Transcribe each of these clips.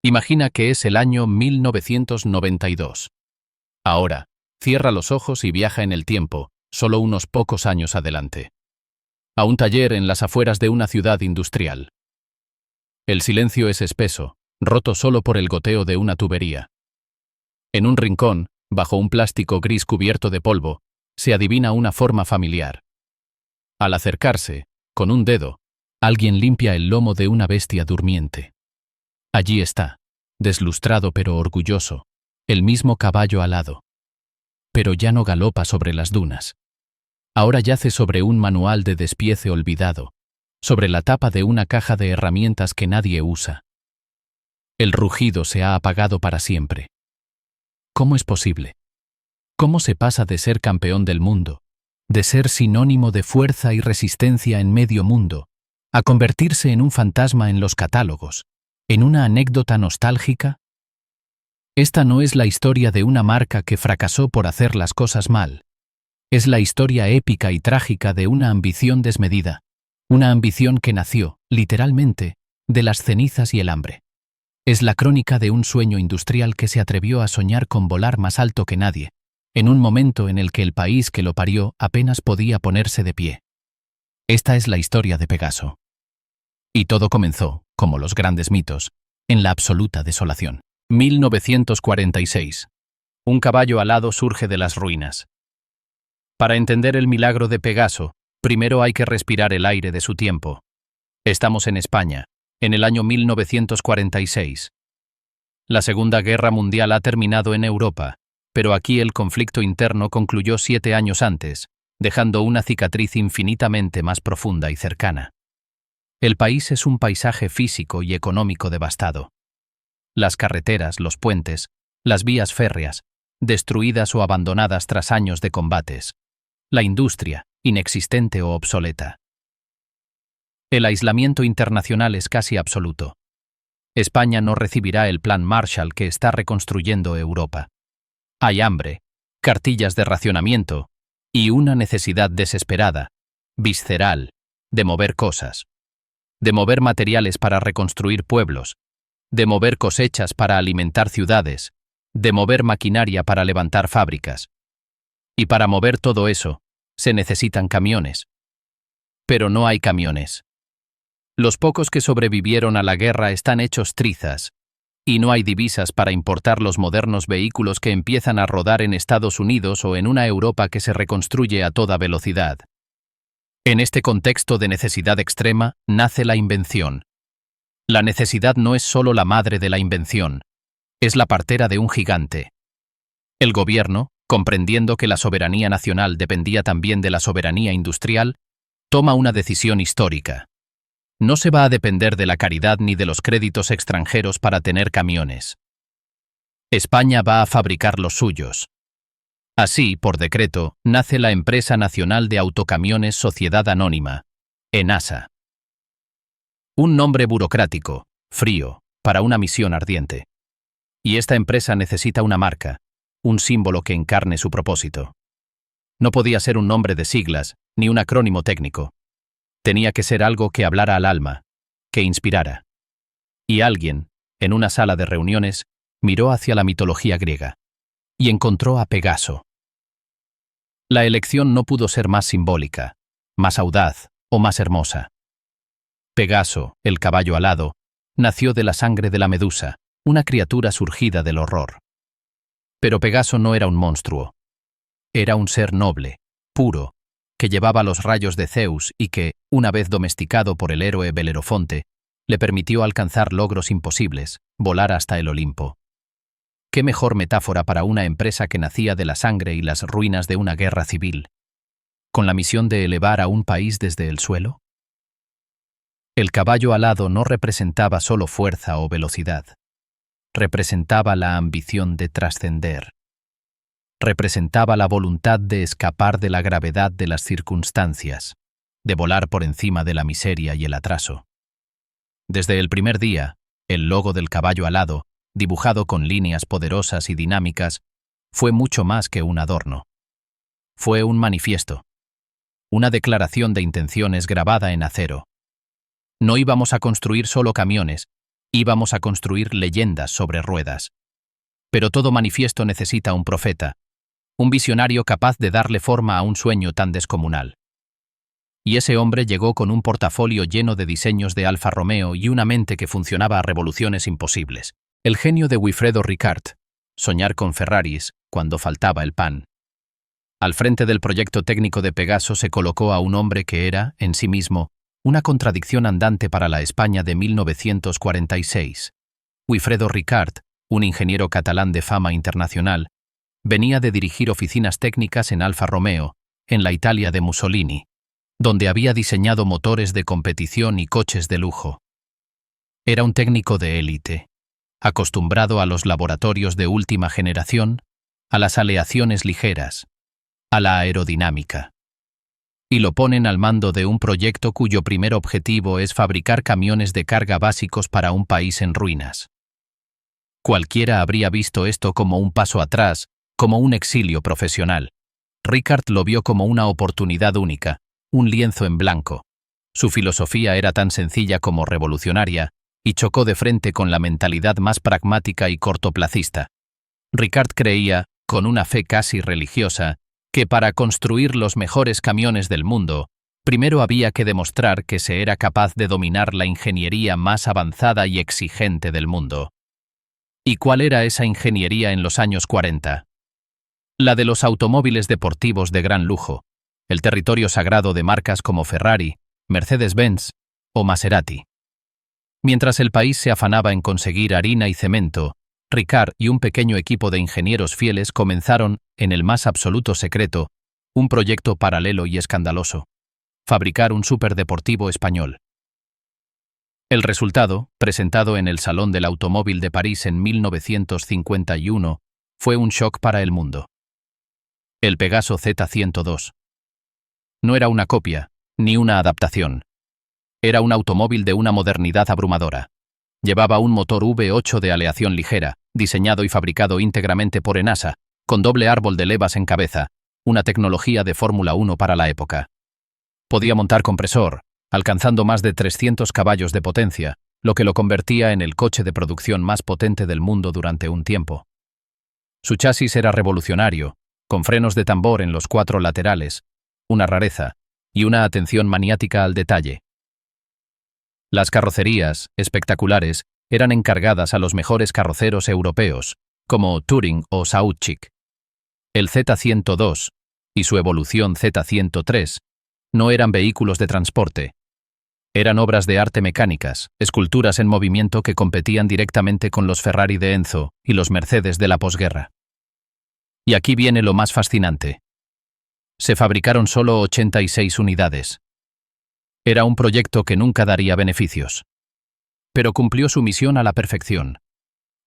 Imagina que es el año 1992. Ahora, cierra los ojos y viaja en el tiempo, solo unos pocos años adelante. A un taller en las afueras de una ciudad industrial. El silencio es espeso, roto solo por el goteo de una tubería. En un rincón, bajo un plástico gris cubierto de polvo, se adivina una forma familiar. Al acercarse, con un dedo, alguien limpia el lomo de una bestia durmiente. Allí está, deslustrado pero orgulloso, el mismo caballo alado. Pero ya no galopa sobre las dunas. Ahora yace sobre un manual de despiece olvidado, sobre la tapa de una caja de herramientas que nadie usa. El rugido se ha apagado para siempre. ¿Cómo es posible? ¿Cómo se pasa de ser campeón del mundo, de ser sinónimo de fuerza y resistencia en medio mundo, a convertirse en un fantasma en los catálogos, en una anécdota nostálgica? Esta no es la historia de una marca que fracasó por hacer las cosas mal. Es la historia épica y trágica de una ambición desmedida, una ambición que nació, literalmente, de las cenizas y el hambre. Es la crónica de un sueño industrial que se atrevió a soñar con volar más alto que nadie, en un momento en el que el país que lo parió apenas podía ponerse de pie. Esta es la historia de Pegaso. Y todo comenzó, como los grandes mitos, en la absoluta desolación. 1946. Un caballo alado surge de las ruinas. Para entender el milagro de Pegaso, primero hay que respirar el aire de su tiempo. Estamos en España, en el año 1946. La Segunda Guerra Mundial ha terminado en Europa, pero aquí el conflicto interno concluyó 7 años antes, dejando una cicatriz infinitamente más profunda y cercana. El país es un paisaje físico y económico devastado. Las carreteras, los puentes, las vías férreas, destruidas o abandonadas tras años de combates. La industria, inexistente o obsoleta. El aislamiento internacional es casi absoluto. España no recibirá el plan Marshall que está reconstruyendo Europa. Hay hambre, cartillas de racionamiento y una necesidad desesperada, visceral, de mover cosas. De mover materiales para reconstruir pueblos, de mover cosechas para alimentar ciudades, de mover maquinaria para levantar fábricas. Y para mover todo eso, se necesitan camiones. Pero no hay camiones. Los pocos que sobrevivieron a la guerra están hechos trizas, y no hay divisas para importar los modernos vehículos que empiezan a rodar en Estados Unidos o en una Europa que se reconstruye a toda velocidad. En este contexto de necesidad extrema, nace la invención. La necesidad no es solo la madre de la invención, es la partera de un gigante. El gobierno, comprendiendo que la soberanía nacional dependía también de la soberanía industrial, toma una decisión histórica. No se va a depender de la caridad ni de los créditos extranjeros para tener camiones. España va a fabricar los suyos. Así, por decreto, nace la Empresa Nacional de Autocamiones Sociedad Anónima, ENASA. Un nombre burocrático, frío, para una misión ardiente. Y esta empresa necesita una marca, un símbolo que encarne su propósito. No podía ser un nombre de siglas, ni un acrónimo técnico. Tenía que ser algo que hablara al alma, que inspirara. Y alguien, en una sala de reuniones, miró hacia la mitología griega y encontró a Pegaso. La elección no pudo ser más simbólica, más audaz o más hermosa. Pegaso, el caballo alado, nació de la sangre de la Medusa, una criatura surgida del horror. Pero Pegaso no era un monstruo. Era un ser noble, puro, que llevaba los rayos de Zeus y que, una vez domesticado por el héroe Belerofonte, le permitió alcanzar logros imposibles, volar hasta el Olimpo. ¿Qué mejor metáfora para una empresa que nacía de la sangre y las ruinas de una guerra civil, con la misión de elevar a un país desde el suelo? El caballo alado no representaba solo fuerza o velocidad. Representaba la ambición de trascender. Representaba la voluntad de escapar de la gravedad de las circunstancias, de volar por encima de la miseria y el atraso. Desde el primer día, el logo del caballo alado, dibujado con líneas poderosas y dinámicas, fue mucho más que un adorno. Fue un manifiesto. Una declaración de intenciones grabada en acero. No íbamos a construir solo camiones, Íbamos a construir leyendas sobre ruedas. Pero todo manifiesto necesita un profeta, un visionario capaz de darle forma a un sueño tan descomunal. Y ese hombre llegó con un portafolio lleno de diseños de Alfa Romeo y una mente que funcionaba a revoluciones imposibles. El genio de Wilfredo Ricard, soñar con Ferraris cuando faltaba el pan. Al frente del proyecto técnico de Pegaso se colocó a un hombre que era, en sí mismo, una contradicción andante para la España de 1946. Wilfredo Ricard, un ingeniero catalán de fama internacional, venía de dirigir oficinas técnicas en Alfa Romeo, en la Italia de Mussolini, donde había diseñado motores de competición y coches de lujo. Era un técnico de élite, acostumbrado a los laboratorios de última generación, a las aleaciones ligeras, a la aerodinámica. Y lo ponen al mando de un proyecto cuyo primer objetivo es fabricar camiones de carga básicos para un país en ruinas. Cualquiera habría visto esto como un paso atrás, como un exilio profesional. Ricard lo vio como una oportunidad única, un lienzo en blanco. Su filosofía era tan sencilla como revolucionaria, y chocó de frente con la mentalidad más pragmática y cortoplacista. Ricard creía, con una fe casi religiosa, que para construir los mejores camiones del mundo, primero había que demostrar que se era capaz de dominar la ingeniería más avanzada y exigente del mundo. ¿Y cuál era esa ingeniería en los años 40? La de los automóviles deportivos de gran lujo, el territorio sagrado de marcas como Ferrari, Mercedes-Benz o Maserati. Mientras el país se afanaba en conseguir harina y cemento, Ricard y un pequeño equipo de ingenieros fieles comenzaron, en el más absoluto secreto, un proyecto paralelo y escandaloso: fabricar un superdeportivo español. El resultado, presentado en el Salón del Automóvil de París en 1951, fue un shock para el mundo. El Pegaso Z102. No era una copia, ni una adaptación. Era un automóvil de una modernidad abrumadora. Llevaba un motor V8 de aleación ligera, diseñado y fabricado íntegramente por Enasa, con doble árbol de levas en cabeza, una tecnología de Fórmula 1 para la época. Podía montar compresor, alcanzando más de 300 caballos de potencia, lo que lo convertía en el coche de producción más potente del mundo durante un tiempo. Su chasis era revolucionario, con frenos de tambor en los 4 laterales, una rareza, y una atención maniática al detalle. Las carrocerías, espectaculares, eran encargadas a los mejores carroceros europeos, como Touring o Sauchik. El Z102 y su evolución Z103 no eran vehículos de transporte. Eran obras de arte mecánicas, esculturas en movimiento que competían directamente con los Ferrari de Enzo y los Mercedes de la posguerra. Y aquí viene lo más fascinante. Se fabricaron solo 86 unidades. Era un proyecto que nunca daría beneficios. Pero cumplió su misión a la perfección.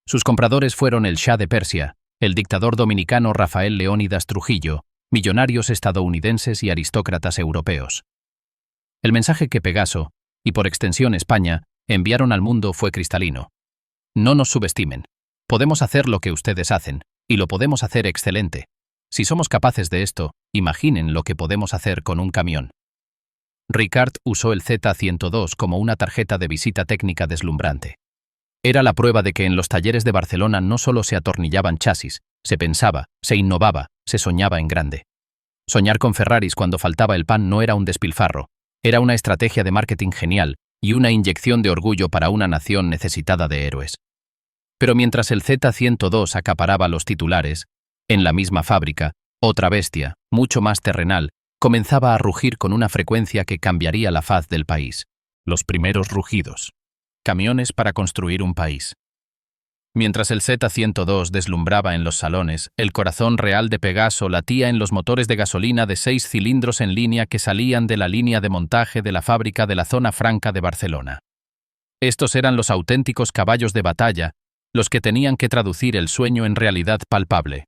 Sus compradores fueron el Shah de Persia, el dictador dominicano Rafael Leónidas Trujillo, millonarios estadounidenses y aristócratas europeos. El mensaje que Pegaso, y por extensión España, enviaron al mundo fue cristalino. No nos subestimen. Podemos hacer lo que ustedes hacen, y lo podemos hacer excelente. Si somos capaces de esto, imaginen lo que podemos hacer con un camión. Ricard usó el Z102 como una tarjeta de visita técnica deslumbrante. Era la prueba de que en los talleres de Barcelona no solo se atornillaban chasis, se pensaba, se innovaba, se soñaba en grande. Soñar con Ferraris cuando faltaba el pan no era un despilfarro, era una estrategia de marketing genial y una inyección de orgullo para una nación necesitada de héroes. Pero mientras el Z102 acaparaba los titulares, en la misma fábrica, otra bestia, mucho más terrenal, comenzaba a rugir con una frecuencia que cambiaría la faz del país. Los primeros rugidos. Camiones para construir un país. Mientras el Z102 deslumbraba en los salones, el corazón real de Pegaso latía en los motores de gasolina de 6 cilindros en línea que salían de la línea de montaje de la fábrica de la Zona Franca de Barcelona. Estos eran los auténticos caballos de batalla, los que tenían que traducir el sueño en realidad palpable.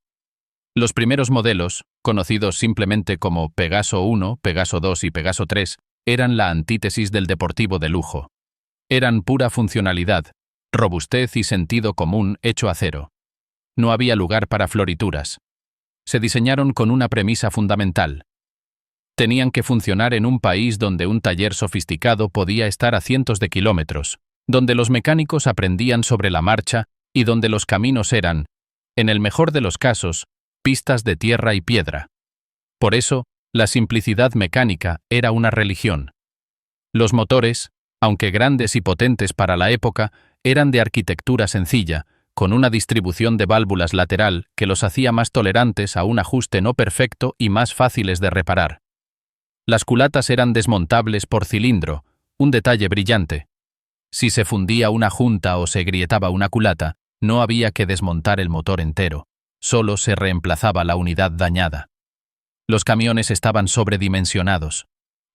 Los primeros modelos, conocidos simplemente como Pegaso 1, Pegaso 2 y Pegaso 3, eran la antítesis del deportivo de lujo. Eran pura funcionalidad, robustez y sentido común hecho a cero. No había lugar para florituras. Se diseñaron con una premisa fundamental. Tenían que funcionar en un país donde un taller sofisticado podía estar a cientos de kilómetros, donde los mecánicos aprendían sobre la marcha y donde los caminos eran, en el mejor de los casos, pistas de tierra y piedra. Por eso, la simplicidad mecánica era una religión. Los motores, aunque grandes y potentes para la época, eran de arquitectura sencilla, con una distribución de válvulas lateral que los hacía más tolerantes a un ajuste no perfecto y más fáciles de reparar. Las culatas eran desmontables por cilindro, un detalle brillante. Si se fundía una junta o se grietaba una culata, no había que desmontar el motor entero, solo se reemplazaba la unidad dañada. Los camiones estaban sobredimensionados.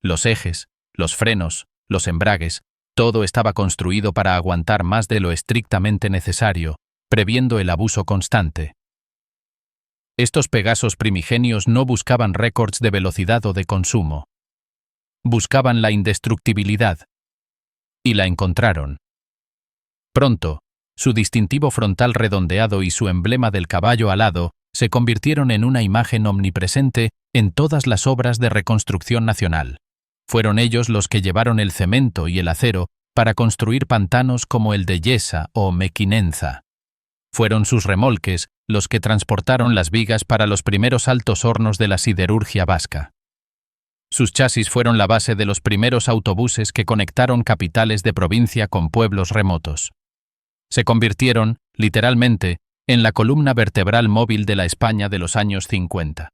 Los ejes, los frenos, los embragues, todo estaba construido para aguantar más de lo estrictamente necesario, previendo el abuso constante. Estos Pegasos primigenios no buscaban récords de velocidad o de consumo. Buscaban la indestructibilidad. Y la encontraron. Pronto, su distintivo frontal redondeado y su emblema del caballo alado se convirtieron en una imagen omnipresente en todas las obras de reconstrucción nacional. Fueron ellos los que llevaron el cemento y el acero para construir pantanos como el de Yesa o Mequinenza. Fueron sus remolques los que transportaron las vigas para los primeros altos hornos de la siderurgia vasca. Sus chasis fueron la base de los primeros autobuses que conectaron capitales de provincia con pueblos remotos. Se convirtieron, literalmente, en la columna vertebral móvil de la España de los años 50.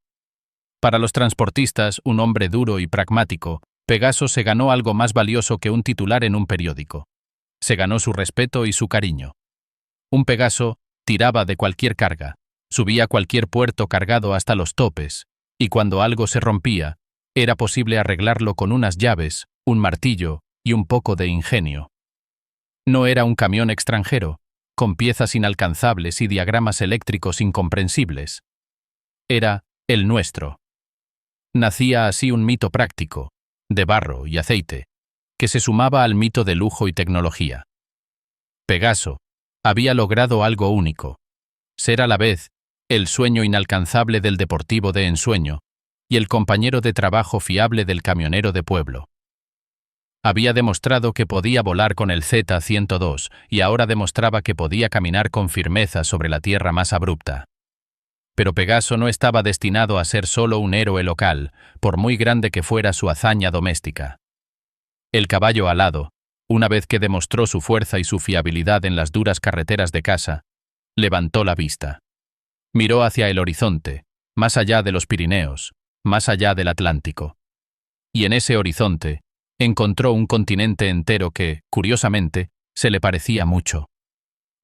Para los transportistas, un hombre duro y pragmático, Pegaso se ganó algo más valioso que un titular en un periódico. Se ganó su respeto y su cariño. Un Pegaso tiraba de cualquier carga, subía a cualquier puerto cargado hasta los topes, y cuando algo se rompía, era posible arreglarlo con unas llaves, un martillo y un poco de ingenio. No era un camión extranjero, con piezas inalcanzables y diagramas eléctricos incomprensibles. Era el nuestro. Nacía así un mito práctico, de barro y aceite, que se sumaba al mito de lujo y tecnología. Pegaso había logrado algo único, ser a la vez el sueño inalcanzable del deportivo de ensueño y el compañero de trabajo fiable del camionero de pueblo. Había demostrado que podía volar con el Z-102 y ahora demostraba que podía caminar con firmeza sobre la tierra más abrupta. Pero Pegaso no estaba destinado a ser solo un héroe local, por muy grande que fuera su hazaña doméstica. El caballo alado, una vez que demostró su fuerza y su fiabilidad en las duras carreteras de casa, levantó la vista. Miró hacia el horizonte, más allá de los Pirineos, más allá del Atlántico. Y en ese horizonte, encontró un continente entero que, curiosamente, se le parecía mucho.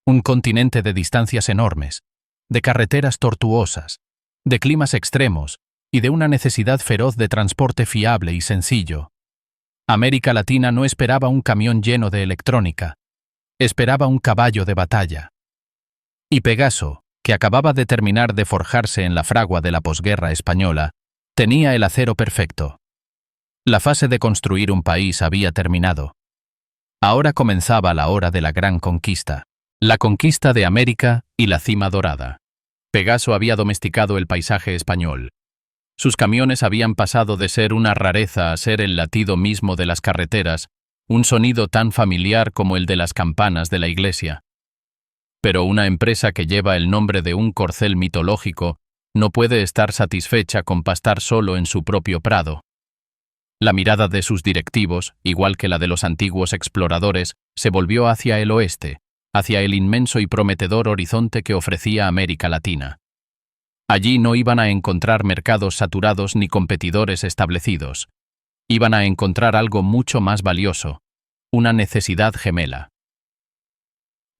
Un continente de distancias enormes, de carreteras tortuosas, de climas extremos y de una necesidad feroz de transporte fiable y sencillo. América Latina no esperaba un camión lleno de electrónica, esperaba un caballo de batalla. Y Pegaso, que acababa de terminar de forjarse en la fragua de la posguerra española, tenía el acero perfecto. La fase de construir un país había terminado. Ahora comenzaba la hora de la gran conquista, la conquista de América y la cima dorada. Pegaso había domesticado el paisaje español. Sus camiones habían pasado de ser una rareza a ser el latido mismo de las carreteras, un sonido tan familiar como el de las campanas de la iglesia. Pero una empresa que lleva el nombre de un corcel mitológico no puede estar satisfecha con pastar solo en su propio prado. La mirada de sus directivos, igual que la de los antiguos exploradores, se volvió hacia el oeste, hacia el inmenso y prometedor horizonte que ofrecía América Latina. Allí no iban a encontrar mercados saturados ni competidores establecidos. Iban a encontrar algo mucho más valioso, una necesidad gemela.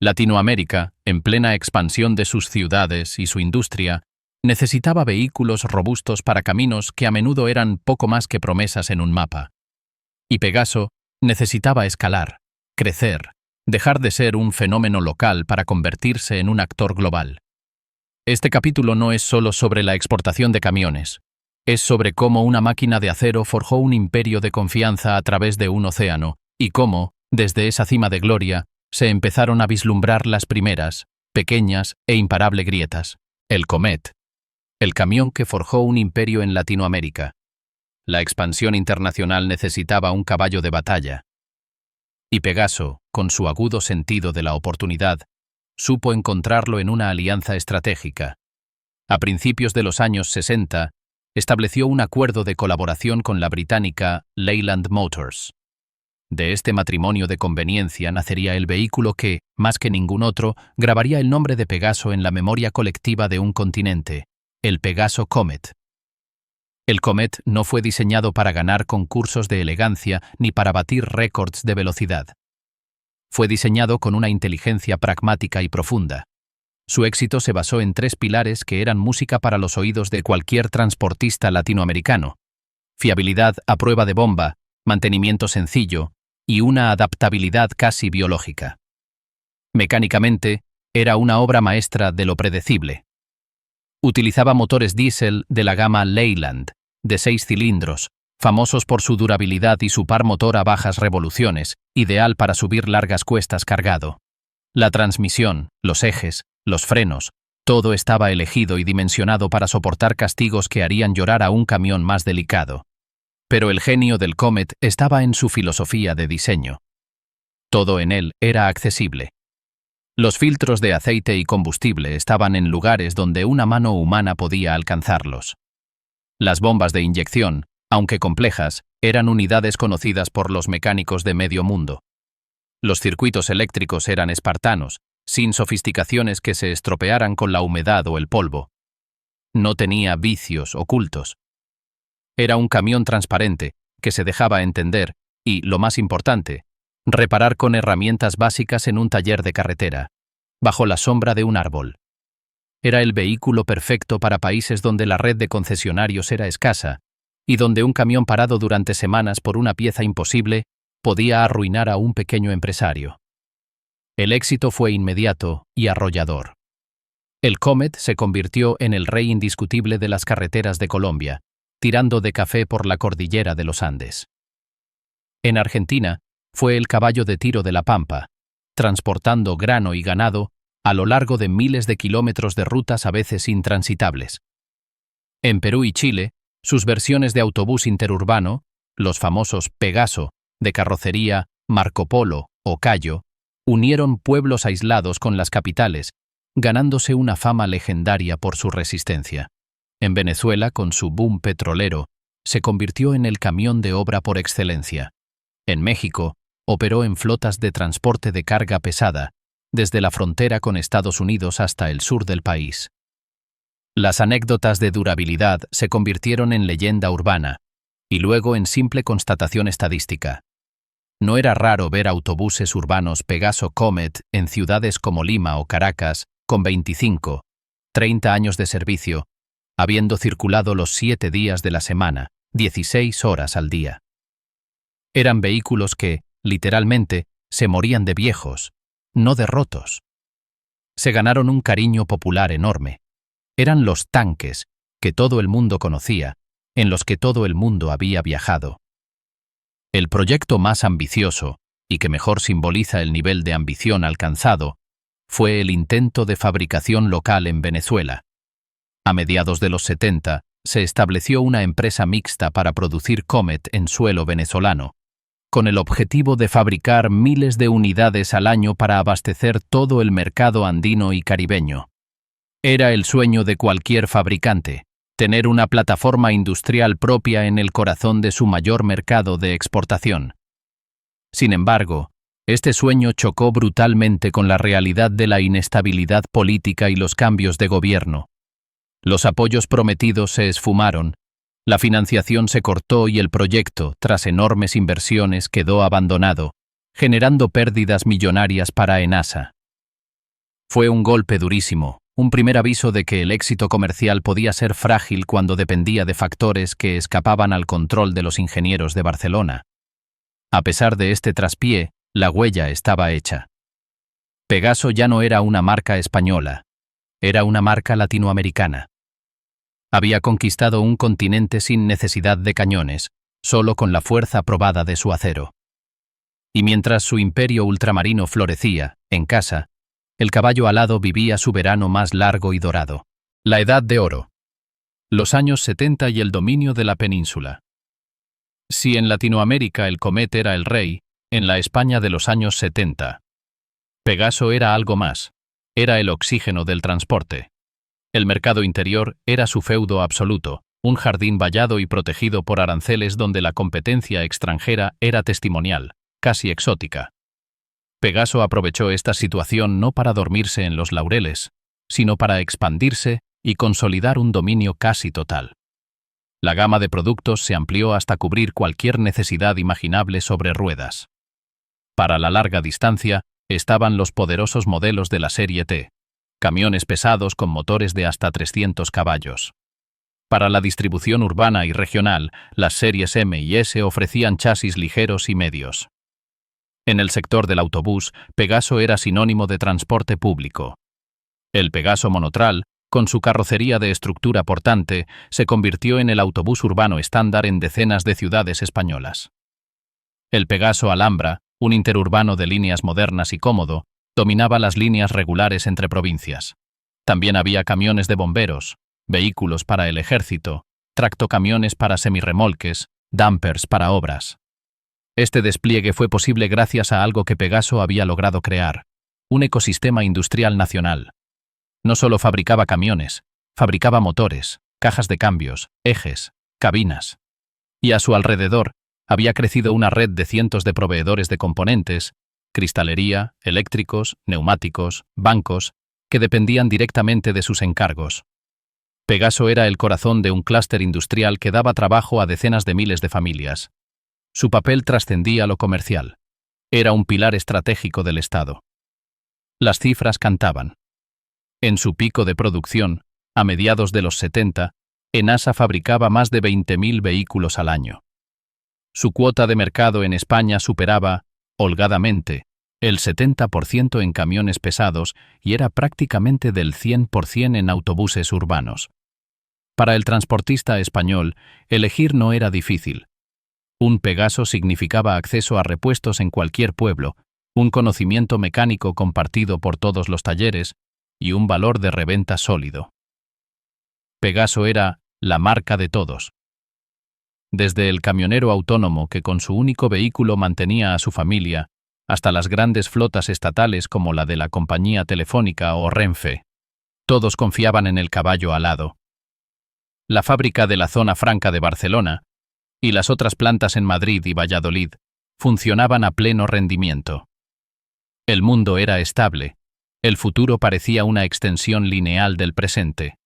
Latinoamérica, en plena expansión de sus ciudades y su industria, necesitaba vehículos robustos para caminos que a menudo eran poco más que promesas en un mapa. Y Pegaso necesitaba escalar, crecer, dejar de ser un fenómeno local para convertirse en un actor global. Este capítulo no es solo sobre la exportación de camiones, es sobre cómo una máquina de acero forjó un imperio de confianza a través de un océano y cómo, desde esa cima de gloria, se empezaron a vislumbrar las primeras, pequeñas e imparables grietas. El Comet, el camión que forjó un imperio en Latinoamérica. La expansión internacional necesitaba un caballo de batalla. Y Pegaso, con su agudo sentido de la oportunidad, supo encontrarlo en una alianza estratégica. A principios de los años 60, estableció un acuerdo de colaboración con la británica Leyland Motors. De este matrimonio de conveniencia nacería el vehículo que, más que ningún otro, grabaría el nombre de Pegaso en la memoria colectiva de un continente, el Pegaso Comet. El Comet no fue diseñado para ganar concursos de elegancia ni para batir récords de velocidad. Fue diseñado con una inteligencia pragmática y profunda. Su éxito se basó en 3 pilares que eran música para los oídos de cualquier transportista latinoamericano: fiabilidad a prueba de bomba, mantenimiento sencillo y una adaptabilidad casi biológica. Mecánicamente, era una obra maestra de lo predecible. Utilizaba motores diésel de la gama Leyland, de 6 cilindros, famosos por su durabilidad y su par motor a bajas revoluciones, ideal para subir largas cuestas cargado. La transmisión, los ejes, los frenos, todo estaba elegido y dimensionado para soportar castigos que harían llorar a un camión más delicado. Pero el genio del Comet estaba en su filosofía de diseño. Todo en él era accesible. Los filtros de aceite y combustible estaban en lugares donde una mano humana podía alcanzarlos. Las bombas de inyección, aunque complejas, eran unidades conocidas por los mecánicos de medio mundo. Los circuitos eléctricos eran espartanos, sin sofisticaciones que se estropearan con la humedad o el polvo. No tenía vicios ocultos. Era un camión transparente, que se dejaba entender y, lo más importante, reparar con herramientas básicas en un taller de carretera, bajo la sombra de un árbol. Era el vehículo perfecto para países donde la red de concesionarios era escasa y donde un camión parado durante semanas por una pieza imposible podía arruinar a un pequeño empresario. El éxito fue inmediato y arrollador. El Comet se convirtió en el rey indiscutible de las carreteras de Colombia, tirando de café por la cordillera de los Andes. En Argentina, fue el caballo de tiro de la Pampa, transportando grano y ganado a lo largo de miles de kilómetros de rutas a veces intransitables. En Perú y Chile, sus versiones de autobús interurbano, los famosos Pegaso, de carrocería Marco Polo o Cayo, unieron pueblos aislados con las capitales, ganándose una fama legendaria por su resistencia. En Venezuela, con su boom petrolero, se convirtió en el camión de obra por excelencia. En México, operó en flotas de transporte de carga pesada, desde la frontera con Estados Unidos hasta el sur del país. Las anécdotas de durabilidad se convirtieron en leyenda urbana, y luego en simple constatación estadística. No era raro ver autobuses urbanos Pegaso Comet en ciudades como Lima o Caracas, con 25, 30 años de servicio, habiendo circulado los 7 días de la semana, 16 horas al día. Eran vehículos que, literalmente, se morían de viejos, no de rotos. Se ganaron un cariño popular enorme. Eran los tanques, que todo el mundo conocía, en los que todo el mundo había viajado. El proyecto más ambicioso, y que mejor simboliza el nivel de ambición alcanzado, fue el intento de fabricación local en Venezuela. A mediados de los 70, se estableció una empresa mixta para producir Comet en suelo venezolano, con el objetivo de fabricar miles de unidades al año para abastecer todo el mercado andino y caribeño. Era el sueño de cualquier fabricante, tener una plataforma industrial propia en el corazón de su mayor mercado de exportación. Sin embargo, este sueño chocó brutalmente con la realidad de la inestabilidad política y los cambios de gobierno. Los apoyos prometidos se esfumaron, la financiación se cortó y el proyecto, tras enormes inversiones, quedó abandonado, generando pérdidas millonarias para Enasa. Fue un golpe durísimo, un primer aviso de que el éxito comercial podía ser frágil cuando dependía de factores que escapaban al control de los ingenieros de Barcelona. A pesar de este traspié, la huella estaba hecha. Pegaso ya no era una marca española, era una marca latinoamericana. Había conquistado un continente sin necesidad de cañones, solo con la fuerza probada de su acero. Y mientras su imperio ultramarino florecía, en casa, el caballo alado vivía su verano más largo y dorado. La Edad de Oro. Los años 70 y el dominio de la península. Si en Latinoamérica el Comet era el rey, en la España de los años 70. Pegaso era algo más. Era el oxígeno del transporte. El mercado interior era su feudo absoluto, un jardín vallado y protegido por aranceles donde la competencia extranjera era testimonial, casi exótica. Pegaso aprovechó esta situación no para dormirse en los laureles, sino para expandirse y consolidar un dominio casi total. La gama de productos se amplió hasta cubrir cualquier necesidad imaginable sobre ruedas. Para la larga distancia estaban los poderosos modelos de la serie T, camiones pesados con motores de hasta 300 caballos. Para la distribución urbana y regional, las series M y S ofrecían chasis ligeros y medios. En el sector del autobús, Pegaso era sinónimo de transporte público. El Pegaso monotral, con su carrocería de estructura portante, se convirtió en el autobús urbano estándar en decenas de ciudades españolas. El Pegaso Alhambra, un interurbano de líneas modernas y cómodo, dominaba las líneas regulares entre provincias. También había camiones de bomberos, vehículos para el ejército, tractocamiones para semirremolques, dumpers para obras. Este despliegue fue posible gracias a algo que Pegaso había logrado crear, un ecosistema industrial nacional. No solo fabricaba camiones, fabricaba motores, cajas de cambios, ejes, cabinas. Y a su alrededor había crecido una red de cientos de proveedores de componentes, cristalería, eléctricos, neumáticos, bancos, que dependían directamente de sus encargos. Pegaso era el corazón de un clúster industrial que daba trabajo a decenas de miles de familias. Su papel trascendía lo comercial. Era un pilar estratégico del Estado. Las cifras cantaban. En su pico de producción, a mediados de los 70, Enasa fabricaba más de 20.000 vehículos al año. Su cuota de mercado en España superaba, holgadamente, el 70% en camiones pesados y era prácticamente del 100% en autobuses urbanos. Para el transportista español, elegir no era difícil. Un Pegaso significaba acceso a repuestos en cualquier pueblo, un conocimiento mecánico compartido por todos los talleres y un valor de reventa sólido. Pegaso era la marca de todos. Desde el camionero autónomo que con su único vehículo mantenía a su familia, hasta las grandes flotas estatales como la de la compañía Telefónica o Renfe. Todos confiaban en el caballo alado. La fábrica de la Zona Franca de Barcelona y las otras plantas en Madrid y Valladolid funcionaban a pleno rendimiento. El mundo era estable, el futuro parecía una extensión lineal del presente.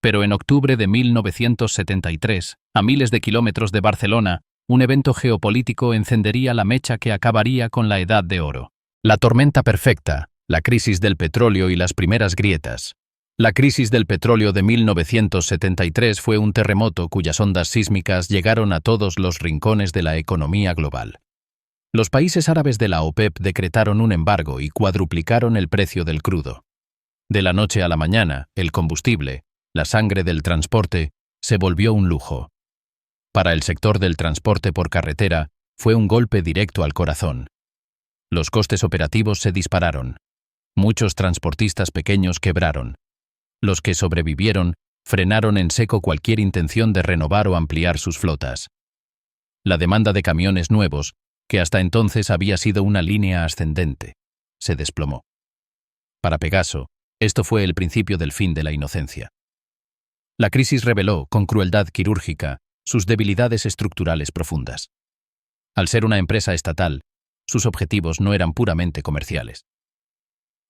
Pero en octubre de 1973, a miles de kilómetros de Barcelona, un evento geopolítico encendería la mecha que acabaría con la Edad de Oro. La tormenta perfecta, la crisis del petróleo y las primeras grietas. La crisis del petróleo de 1973 fue un terremoto cuyas ondas sísmicas llegaron a todos los rincones de la economía global. Los países árabes de la OPEP decretaron un embargo y cuadruplicaron el precio del crudo. De la noche a la mañana, el combustible, la sangre del transporte, se volvió un lujo. Para el sector del transporte por carretera, fue un golpe directo al corazón. Los costes operativos se dispararon. Muchos transportistas pequeños quebraron. Los que sobrevivieron frenaron en seco cualquier intención de renovar o ampliar sus flotas. La demanda de camiones nuevos, que hasta entonces había sido una línea ascendente, se desplomó. Para Pegaso, esto fue el principio del fin de la inocencia. La crisis reveló, con crueldad quirúrgica, sus debilidades estructurales profundas. Al ser una empresa estatal, sus objetivos no eran puramente comerciales.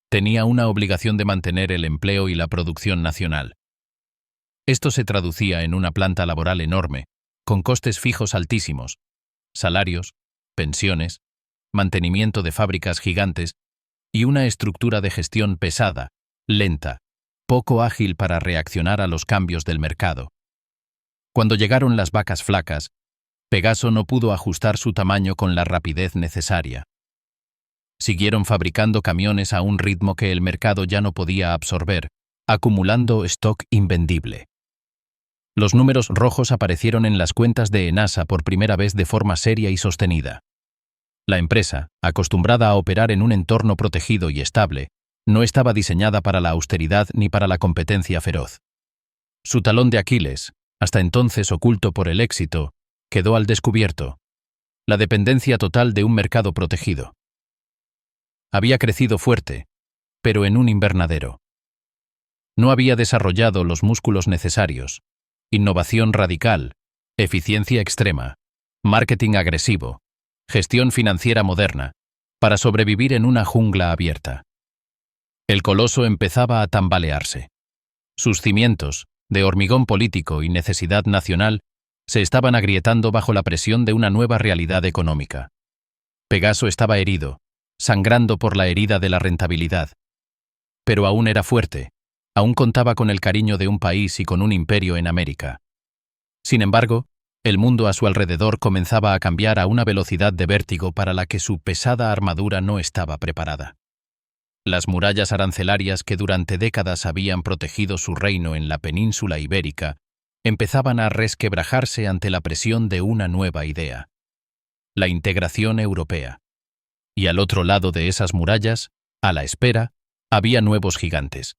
Tenía una obligación de mantener el empleo y la producción nacional. Esto se traducía en una planta laboral enorme, con costes fijos altísimos, salarios, pensiones, mantenimiento de fábricas gigantes y una estructura de gestión pesada, lenta, poco ágil para reaccionar a los cambios del mercado. Cuando llegaron las vacas flacas, Pegaso no pudo ajustar su tamaño con la rapidez necesaria. Siguieron fabricando camiones a un ritmo que el mercado ya no podía absorber, acumulando stock invendible. Los números rojos aparecieron en las cuentas de Enasa por primera vez de forma seria y sostenida. La empresa, acostumbrada a operar en un entorno protegido y estable, no estaba diseñada para la austeridad ni para la competencia feroz. Su talón de Aquiles, hasta entonces oculto por el éxito, quedó al descubierto. La dependencia total de un mercado protegido. Había crecido fuerte, pero en un invernadero. No había desarrollado los músculos necesarios, innovación radical, eficiencia extrema, marketing agresivo, gestión financiera moderna, para sobrevivir en una jungla abierta. El coloso empezaba a tambalearse. Sus cimientos, de hormigón político y necesidad nacional, se estaban agrietando bajo la presión de una nueva realidad económica. Pegaso estaba herido, sangrando por la herida de la rentabilidad. Pero aún era fuerte, aún contaba con el cariño de un país y con un imperio en América. Sin embargo, el mundo a su alrededor comenzaba a cambiar a una velocidad de vértigo para la que su pesada armadura no estaba preparada. Las murallas arancelarias que durante décadas habían protegido su reino en la península ibérica empezaban a resquebrajarse ante la presión de una nueva idea: la integración europea. Y al otro lado de esas murallas, a la espera, había nuevos gigantes.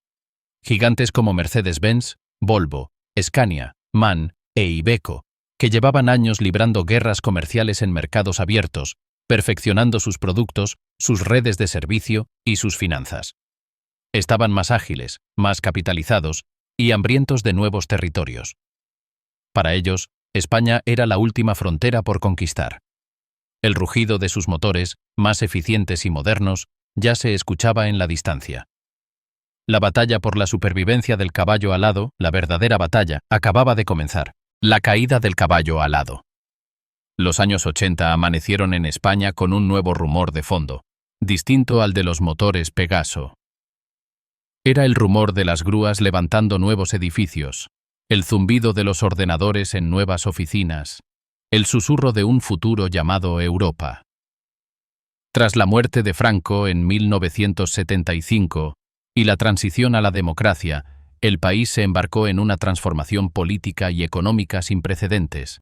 Gigantes como Mercedes-Benz, Volvo, Scania, MAN e Iveco, que llevaban años librando guerras comerciales en mercados abiertos, perfeccionando sus productos, sus redes de servicio y sus finanzas. Estaban más ágiles, más capitalizados y hambrientos de nuevos territorios. Para ellos, España era la última frontera por conquistar. El rugido de sus motores, más eficientes y modernos, ya se escuchaba en la distancia. La batalla por la supervivencia del caballo alado, la verdadera batalla, acababa de comenzar. La caída del caballo alado. Los años 80 amanecieron en España con un nuevo rumor de fondo, distinto al de los motores Pegaso. Era el rumor de las grúas levantando nuevos edificios, el zumbido de los ordenadores en nuevas oficinas, el susurro de un futuro llamado Europa. Tras la muerte de Franco en 1975 y la transición a la democracia, el país se embarcó en una transformación política y económica sin precedentes.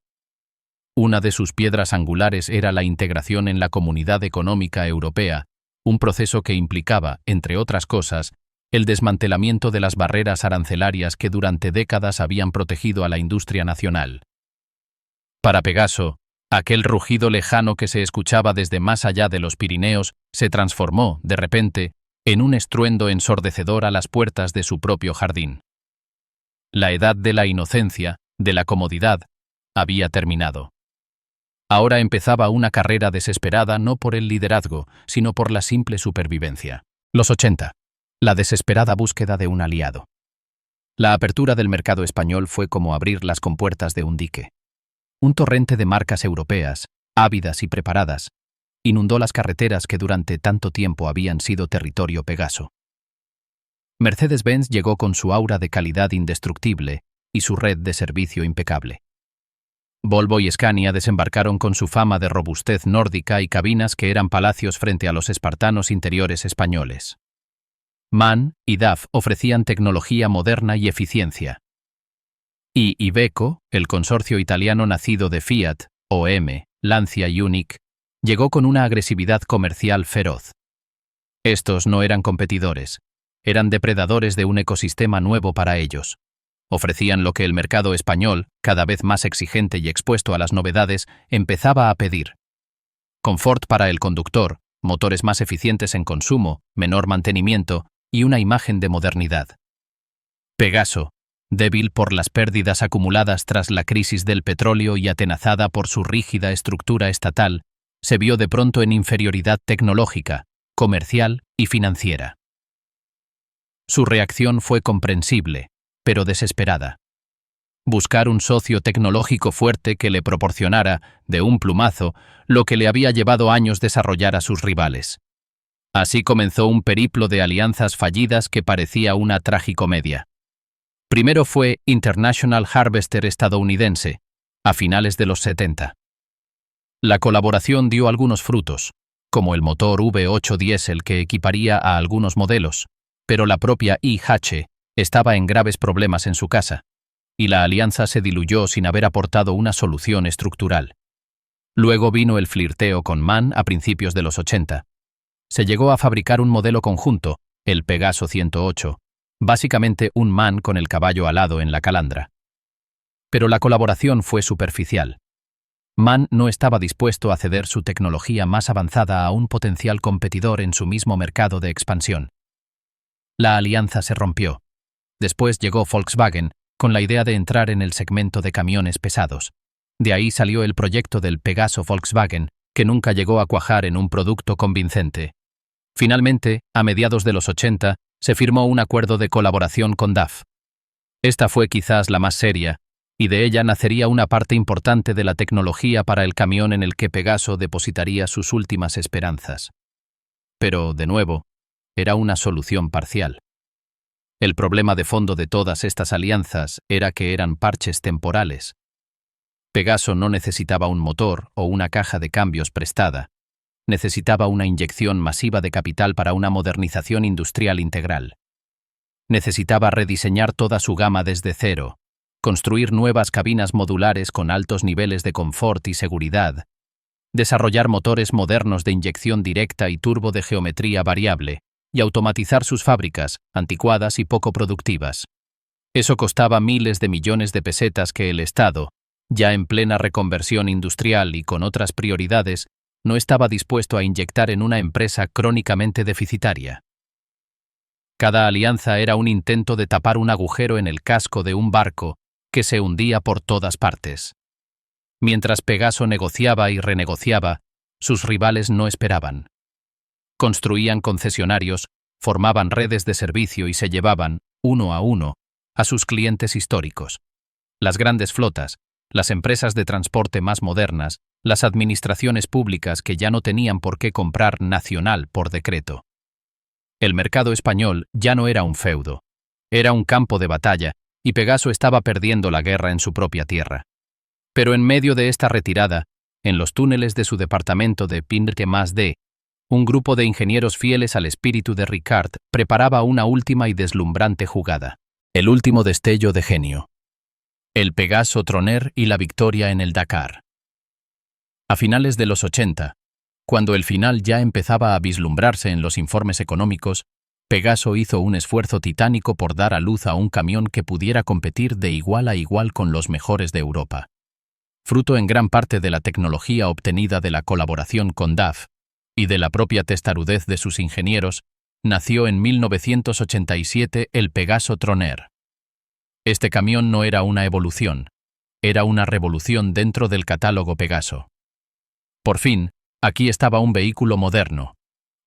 Una de sus piedras angulares era la integración en la Comunidad Económica Europea, un proceso que implicaba, entre otras cosas, el desmantelamiento de las barreras arancelarias que durante décadas habían protegido a la industria nacional. Para Pegaso, aquel rugido lejano que se escuchaba desde más allá de los Pirineos se transformó, de repente, en un estruendo ensordecedor a las puertas de su propio jardín. La edad de la inocencia, de la comodidad, había terminado. Ahora empezaba una carrera desesperada no por el liderazgo, sino por la simple supervivencia. Los 80. La desesperada búsqueda de un aliado. La apertura del mercado español fue como abrir las compuertas de un dique. Un torrente de marcas europeas, ávidas y preparadas, inundó las carreteras que durante tanto tiempo habían sido territorio Pegaso. Mercedes-Benz llegó con su aura de calidad indestructible y su red de servicio impecable. Volvo y Scania desembarcaron con su fama de robustez nórdica y cabinas que eran palacios frente a los espartanos interiores españoles. MAN y DAF ofrecían tecnología moderna y eficiencia. Y Iveco, el consorcio italiano nacido de Fiat, OM, Lancia y Unic, llegó con una agresividad comercial feroz. Estos no eran competidores, eran depredadores de un ecosistema nuevo para ellos. Ofrecían lo que el mercado español, cada vez más exigente y expuesto a las novedades, empezaba a pedir. Confort para el conductor, motores más eficientes en consumo, menor mantenimiento y una imagen de modernidad. Pegaso, débil por las pérdidas acumuladas tras la crisis del petróleo y atenazada por su rígida estructura estatal, se vio de pronto en inferioridad tecnológica, comercial y financiera. Su reacción fue comprensible, pero desesperada. Buscar un socio tecnológico fuerte que le proporcionara, de un plumazo, lo que le había llevado años desarrollar a sus rivales. Así comenzó un periplo de alianzas fallidas que parecía una tragicomedia. Primero fue International Harvester estadounidense, a finales de los 70. La colaboración dio algunos frutos, como el motor V8 diésel que equiparía a algunos modelos, pero la propia IH estaba en graves problemas en su casa, y la alianza se diluyó sin haber aportado una solución estructural. Luego vino el flirteo con MAN a principios de los 80. Se llegó a fabricar un modelo conjunto, el Pegaso 108, básicamente un MAN con el caballo alado en la calandra. Pero la colaboración fue superficial. MAN no estaba dispuesto a ceder su tecnología más avanzada a un potencial competidor en su mismo mercado de expansión. La alianza se rompió. Después llegó Volkswagen, con la idea de entrar en el segmento de camiones pesados. De ahí salió el proyecto del Pegaso Volkswagen, que nunca llegó a cuajar en un producto convincente. Finalmente, a mediados de los 80, se firmó un acuerdo de colaboración con DAF. Esta fue quizás la más seria, y de ella nacería una parte importante de la tecnología para el camión en el que Pegaso depositaría sus últimas esperanzas. Pero, de nuevo, era una solución parcial. El problema de fondo de todas estas alianzas era que eran parches temporales. Pegaso no necesitaba un motor o una caja de cambios prestada. Necesitaba una inyección masiva de capital para una modernización industrial integral. Necesitaba rediseñar toda su gama desde cero, construir nuevas cabinas modulares con altos niveles de confort y seguridad, desarrollar motores modernos de inyección directa y turbo de geometría variable, y automatizar sus fábricas, anticuadas y poco productivas. Eso costaba miles de millones de pesetas que el Estado, ya en plena reconversión industrial y con otras prioridades, no estaba dispuesto a inyectar en una empresa crónicamente deficitaria. Cada alianza era un intento de tapar un agujero en el casco de un barco que se hundía por todas partes. Mientras Pegaso negociaba y renegociaba, sus rivales no esperaban. Construían concesionarios, formaban redes de servicio y se llevaban, uno, a sus clientes históricos. Las grandes flotas, las empresas de transporte más modernas, las administraciones públicas que ya no tenían por qué comprar nacional por decreto. El mercado español ya no era un feudo, era un campo de batalla, y Pegaso estaba perdiendo la guerra en su propia tierra. Pero en medio de esta retirada, en los túneles de su departamento de Pinque+D, un grupo de ingenieros fieles al espíritu de Ricard preparaba una última y deslumbrante jugada, el último destello de genio. El Pegaso Troner y la victoria en el Dakar. A finales de los 80, cuando el final ya empezaba a vislumbrarse en los informes económicos, Pegaso hizo un esfuerzo titánico por dar a luz a un camión que pudiera competir de igual a igual con los mejores de Europa. Fruto en gran parte de la tecnología obtenida de la colaboración con DAF y de la propia testarudez de sus ingenieros, nació en 1987 el Pegaso Troner. Este camión no era una evolución, era una revolución dentro del catálogo Pegaso. Por fin, aquí estaba un vehículo moderno.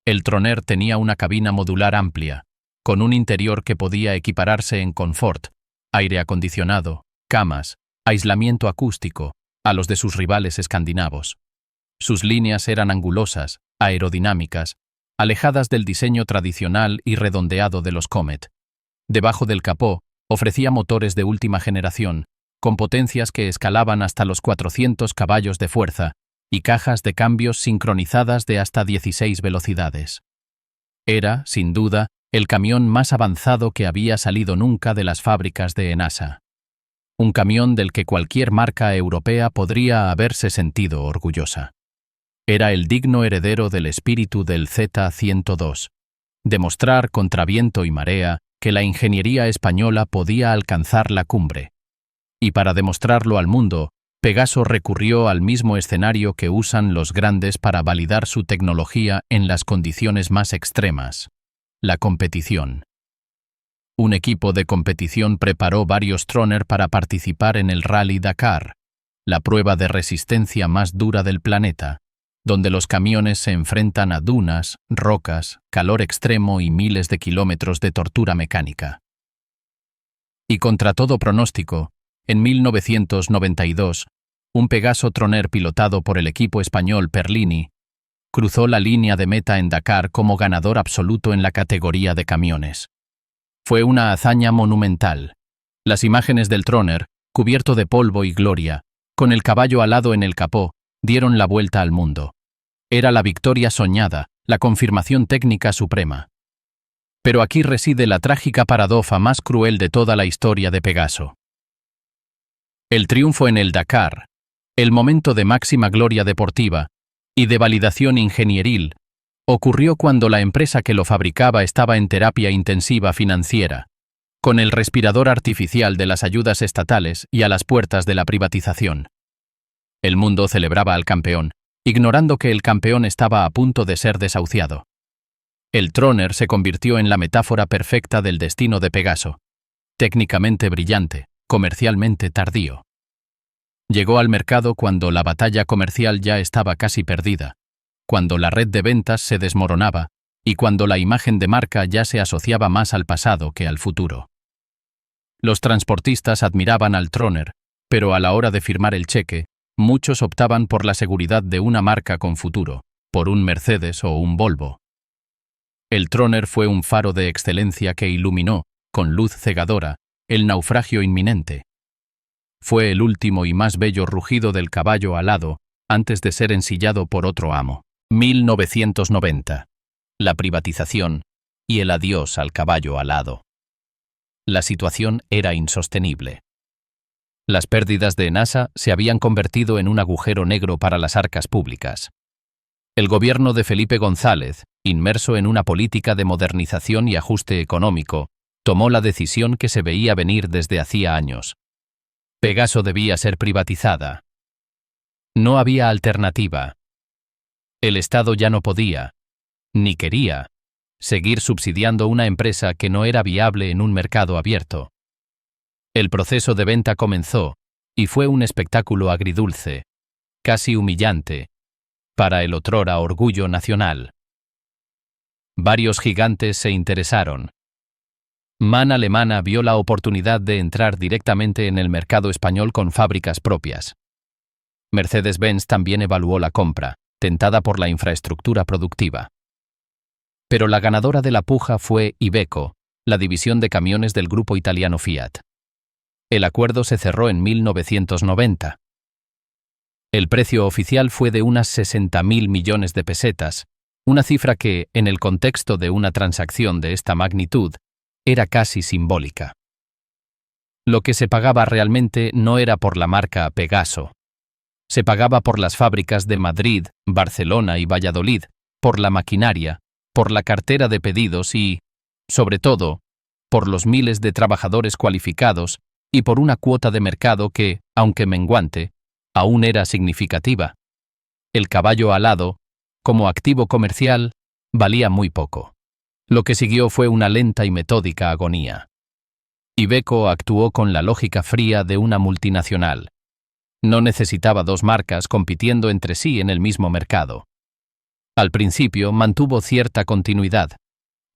El Troner tenía una cabina modular amplia, con un interior que podía equipararse en confort, aire acondicionado, camas, aislamiento acústico, a los de sus rivales escandinavos. Sus líneas eran angulosas, aerodinámicas, alejadas del diseño tradicional y redondeado de los Comet. Debajo del capó, ofrecía motores de última generación, con potencias que escalaban hasta los 400 caballos de fuerza, y cajas de cambios sincronizadas de hasta 16 velocidades. Era, sin duda, el camión más avanzado que había salido nunca de las fábricas de Enasa. Un camión del que cualquier marca europea podría haberse sentido orgullosa. Era el digno heredero del espíritu del Z102, demostrar contra viento y marea que la ingeniería española podía alcanzar la cumbre. Y para demostrarlo al mundo, Pegaso recurrió al mismo escenario que usan los grandes para validar su tecnología en las condiciones más extremas: la competición. Un equipo de competición preparó varios Troner para participar en el Rally Dakar, la prueba de resistencia más dura del planeta, donde los camiones se enfrentan a dunas, rocas, calor extremo y miles de kilómetros de tortura mecánica. Y contra todo pronóstico, en 1992, un Pegaso Troner pilotado por el equipo español Perlini cruzó la línea de meta en Dakar como ganador absoluto en la categoría de camiones. Fue una hazaña monumental. Las imágenes del Troner, cubierto de polvo y gloria, con el caballo alado en el capó, dieron la vuelta al mundo. Era la victoria soñada, la confirmación técnica suprema. Pero aquí reside la trágica paradoja más cruel de toda la historia de Pegaso. El triunfo en el Dakar, el momento de máxima gloria deportiva y de validación ingenieril, ocurrió cuando la empresa que lo fabricaba estaba en terapia intensiva financiera, con el respirador artificial de las ayudas estatales y a las puertas de la privatización. El mundo celebraba al campeón, ignorando que el campeón estaba a punto de ser desahuciado. El Troner se convirtió en la metáfora perfecta del destino de Pegaso. Técnicamente brillante, comercialmente tardío. Llegó al mercado cuando la batalla comercial ya estaba casi perdida, cuando la red de ventas se desmoronaba y cuando la imagen de marca ya se asociaba más al pasado que al futuro. Los transportistas admiraban al Troner, pero a la hora de firmar el cheque, muchos optaban por la seguridad de una marca con futuro, por un Mercedes o un Volvo. El Troner fue un faro de excelencia que iluminó, con luz cegadora, el naufragio inminente. Fue el último y más bello rugido del caballo alado antes de ser ensillado por otro amo. 1990. La privatización y el adiós al caballo alado. La situación era insostenible. Las pérdidas de Enasa se habían convertido en un agujero negro para las arcas públicas. El gobierno de Felipe González, inmerso en una política de modernización y ajuste económico, tomó la decisión que se veía venir desde hacía años. Pegaso debía ser privatizada. No había alternativa. El Estado ya no podía, ni quería, seguir subsidiando una empresa que no era viable en un mercado abierto. El proceso de venta comenzó, y fue un espectáculo agridulce, casi humillante, para el otrora orgullo nacional. Varios gigantes se interesaron. MAN Alemana vio la oportunidad de entrar directamente en el mercado español con fábricas propias. Mercedes-Benz también evaluó la compra, tentada por la infraestructura productiva. Pero la ganadora de la puja fue Iveco, la división de camiones del grupo italiano Fiat. El acuerdo se cerró en 1990. El precio oficial fue de unas 60.000 millones de pesetas, una cifra que, en el contexto de una transacción de esta magnitud, era casi simbólica. Lo que se pagaba realmente no era por la marca Pegaso. Se pagaba por las fábricas de Madrid, Barcelona y Valladolid, por la maquinaria, por la cartera de pedidos y, sobre todo, por los miles de trabajadores cualificados y por una cuota de mercado que, aunque menguante, aún era significativa. El caballo alado, como activo comercial, valía muy poco. Lo que siguió fue una lenta y metódica agonía. Iveco actuó con la lógica fría de una multinacional. No necesitaba dos marcas compitiendo entre sí en el mismo mercado. Al principio mantuvo cierta continuidad.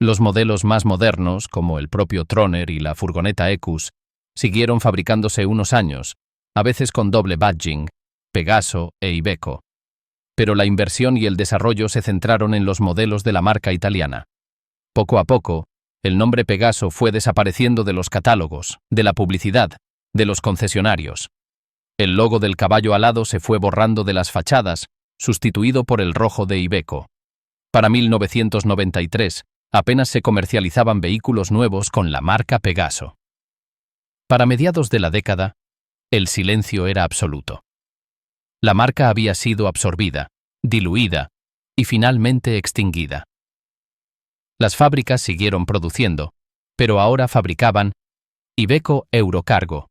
Los modelos más modernos, como el propio Troner y la furgoneta Ecus, siguieron fabricándose unos años, a veces con doble badging, Pegaso e Iveco. Pero la inversión y el desarrollo se centraron en los modelos de la marca italiana. Poco a poco, el nombre Pegaso fue desapareciendo de los catálogos, de la publicidad, de los concesionarios. El logo del caballo alado se fue borrando de las fachadas, sustituido por el rojo de Iveco. Para 1993, apenas se comercializaban vehículos nuevos con la marca Pegaso. Para mediados de la década, el silencio era absoluto. La marca había sido absorbida, diluida y finalmente extinguida. Las fábricas siguieron produciendo, pero ahora fabricaban Iveco Eurocargo,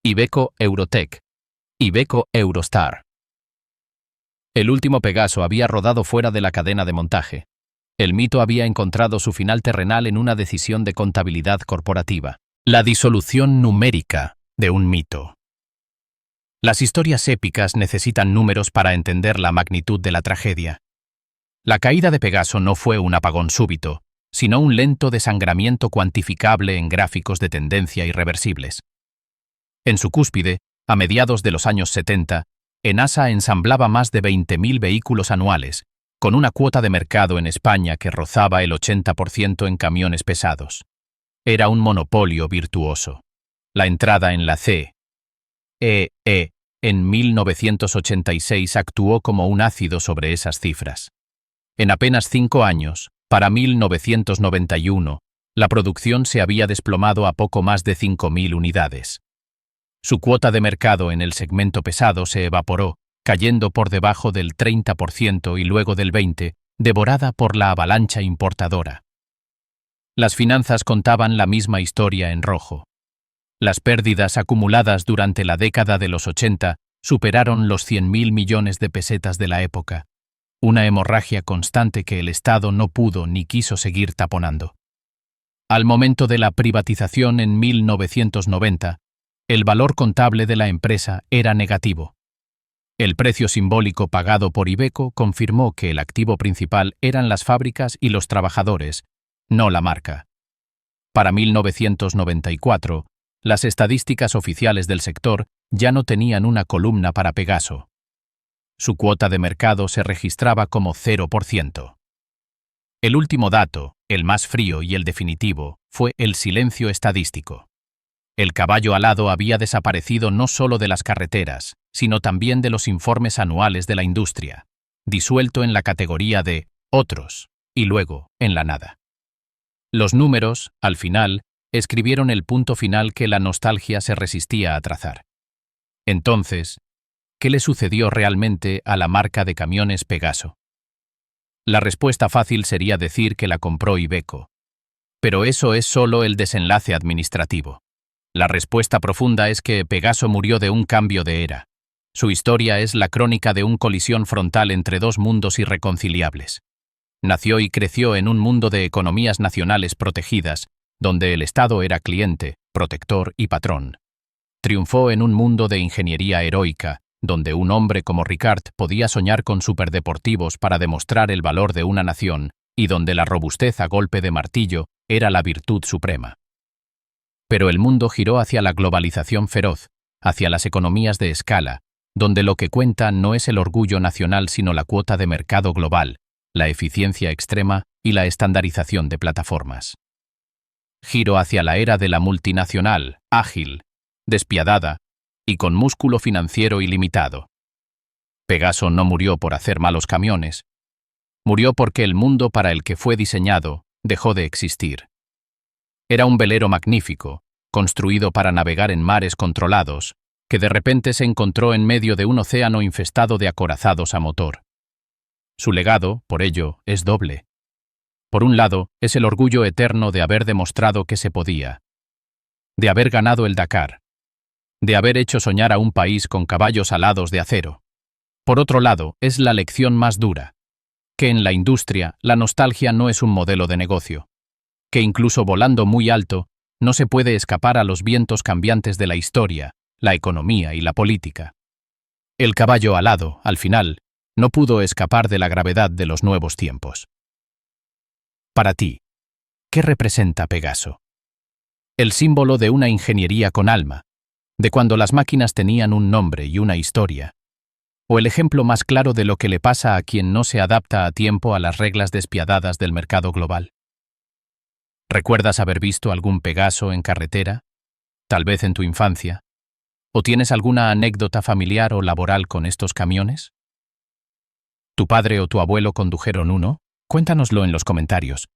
Iveco Eurotech, Iveco Eurostar. El último Pegaso había rodado fuera de la cadena de montaje. El mito había encontrado su final terrenal en una decisión de contabilidad corporativa. La disolución numérica de un mito. Las historias épicas necesitan números para entender la magnitud de la tragedia. La caída de Pegaso no fue un apagón súbito, sino un lento desangramiento cuantificable en gráficos de tendencia irreversibles. En su cúspide, a mediados de los años 70, Enasa ensamblaba más de 20.000 vehículos anuales, con una cuota de mercado en España que rozaba el 80% en camiones pesados. Era un monopolio virtuoso. La entrada en la CEE en 1986 actuó como un ácido sobre esas cifras. En apenas 5 años, para 1991, la producción se había desplomado a poco más de 5.000 unidades. Su cuota de mercado en el segmento pesado se evaporó, cayendo por debajo del 30% y luego del 20%, devorada por la avalancha importadora. Las finanzas contaban la misma historia en rojo. Las pérdidas acumuladas durante la década de los 80 superaron los 100.000 millones de pesetas de la época, una hemorragia constante que el Estado no pudo ni quiso seguir taponando. Al momento de la privatización en 1990, el valor contable de la empresa era negativo. El precio simbólico pagado por Iveco confirmó que el activo principal eran las fábricas y los trabajadores, no la marca. Para 1994, las estadísticas oficiales del sector ya no tenían una columna para Pegaso. Su cuota de mercado se registraba como 0%. El último dato, el más frío y el definitivo, fue el silencio estadístico. El caballo alado había desaparecido no solo de las carreteras, sino también de los informes anuales de la industria, disuelto en la categoría de otros, y luego en la nada. Los números, al final, escribieron el punto final que la nostalgia se resistía a trazar. Entonces, ¿qué le sucedió realmente a la marca de camiones Pegaso? La respuesta fácil sería decir que la compró Iveco. Pero eso es solo el desenlace administrativo. La respuesta profunda es que Pegaso murió de un cambio de era. Su historia es la crónica de una colisión frontal entre dos mundos irreconciliables. Nació y creció en un mundo de economías nacionales protegidas, donde el Estado era cliente, protector y patrón. Triunfó en un mundo de ingeniería heroica, donde un hombre como Ricard podía soñar con superdeportivos para demostrar el valor de una nación, y donde la robustez a golpe de martillo era la virtud suprema. Pero el mundo giró hacia la globalización feroz, hacia las economías de escala, donde lo que cuenta no es el orgullo nacional sino la cuota de mercado global, la eficiencia extrema y la estandarización de plataformas. Giro hacia la era de la multinacional, ágil, despiadada y con músculo financiero ilimitado. Pegaso no murió por hacer malos camiones. Murió porque el mundo para el que fue diseñado dejó de existir. Era un velero magnífico, construido para navegar en mares controlados, que de repente se encontró en medio de un océano infestado de acorazados a motor. Su legado, por ello, es doble. Por un lado, es el orgullo eterno de haber demostrado que se podía, de haber ganado el Dakar, de haber hecho soñar a un país con caballos alados de acero. Por otro lado, es la lección más dura, que en la industria la nostalgia no es un modelo de negocio, que incluso volando muy alto, no se puede escapar a los vientos cambiantes de la historia, la economía y la política. El caballo alado, al final, no pudo escapar de la gravedad de los nuevos tiempos. Para ti, ¿qué representa Pegaso? El símbolo de una ingeniería con alma, de cuando las máquinas tenían un nombre y una historia, o el ejemplo más claro de lo que le pasa a quien no se adapta a tiempo a las reglas despiadadas del mercado global. ¿Recuerdas haber visto algún Pegaso en carretera? Tal vez en tu infancia. ¿O tienes alguna anécdota familiar o laboral con estos camiones? ¿Tu padre o tu abuelo condujeron uno? Cuéntanoslo en los comentarios.